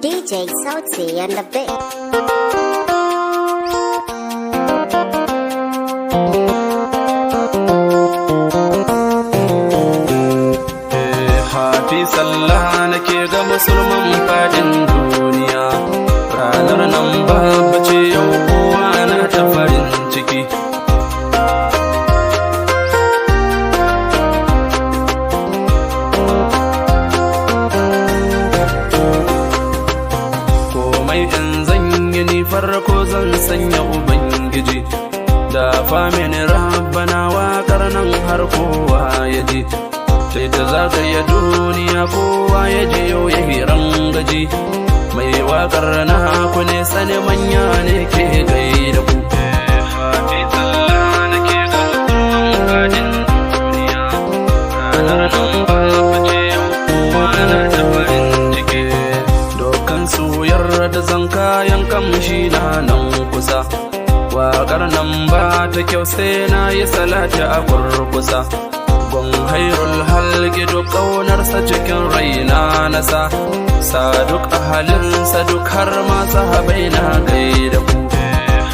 DJ Sauti and the bit. Hafi sallah nake ga musulman fadin duniya, ranar nan babu ce yau kowa na ta farin ciki. Komai in zan yi ni farko zan sanya Ubangiji, da famin rabbana waƙar nan har kowa ya ji. Sai ta zagaya duniya kowa ya je yau ya hiran gaji, mai waƙar na ku ne sani manya ne ke gai da ku. Fati sallah nake ga musulman fadin duniya, ranar nan babu ce yau kowa na ta farin ciki. Dokan su yarda zan kayan kamshi na nan kusa, waƙar nan ba ta kyau sai na yi salati a kurkusa. Gon hairul halgi duk ƙaunarsa cikin raina nasa, sa duk ahalinsa duk har ma sahabai na gaida ku.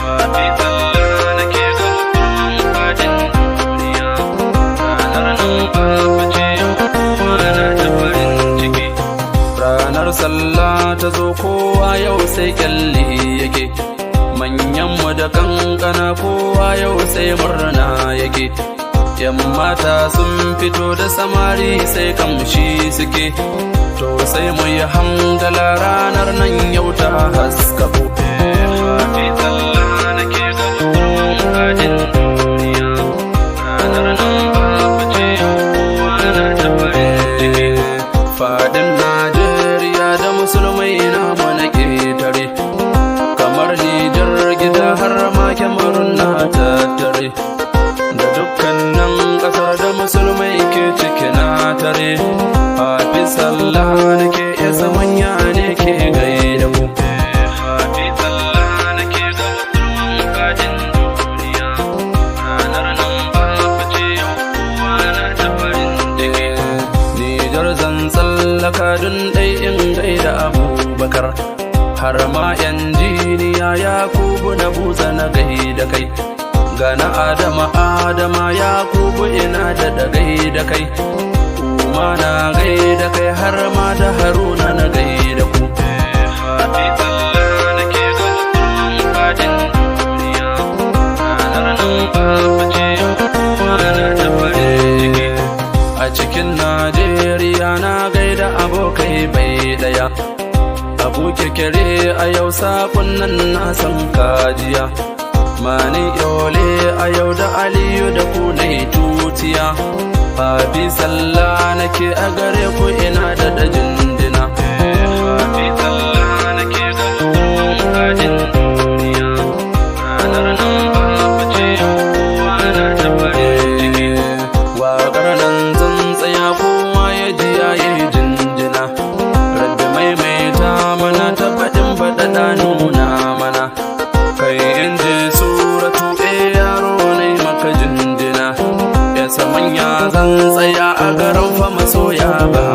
Fati sallah nake ga musulman fadin duniya, ranar nan babu ce yau kowa na ta farin ciki. Ranar sallah ta zo kowa yau sai kyalli yake, manyanmu da kankana kowa yau sai murna yake. Yan mata sun fito da samari sai kamshi suke, to sai mu yi hamdala ranar nan yau ta haskaku. Fati sallah nake ga musulman fadin duniya, ranar nan babu ce yau kowa na ta farin ciki. Fadin Najeriya da musulmai na mana ƙetare, kamar Nijar gida har ma Cameroon na tattare, da dukkanin ƙasar da musulmai ke ciki na tare. Hafi sallah nake isa manya ne ke gaida ku. Hafi sallah nake ga musulman fadin duniya, ranar nan babu ce yau kowa na ta farin ciki. Nijar zan tsallaka dun ɗai in gaida Abubakar, har ma yan jiniya Yakubu na buza na gaida kai. Gana Adama Yakubu ina da gaida kai, kuma na gaida kai har ma da Haruna na gaida ku. Fati sallah nake ga musulman fadin duniya, ranar nan babu ce yau kowa na ta farin ciki. A cikin Najeriya na gaida abokai bai daya, Abu Kekere a yau sakon nan na san kajiya. Mani yole a yau da Aliyu da ku na tutiya, Hafi sallah nake a gare ku ina da jinjina. Hafi sallah nake ga musulman fadin duniya, ranar nan babu ce yau kowa na ta farin ciki. Waƙar nan zan tsaya kowa ya ji ya yi jinjina, rabbi maimaita mana tabbatin faɗaɗa nuna mana. Kai in je suratu yaro ne maka jinjina, ya samanya zan tsaya a garin fa masoya ba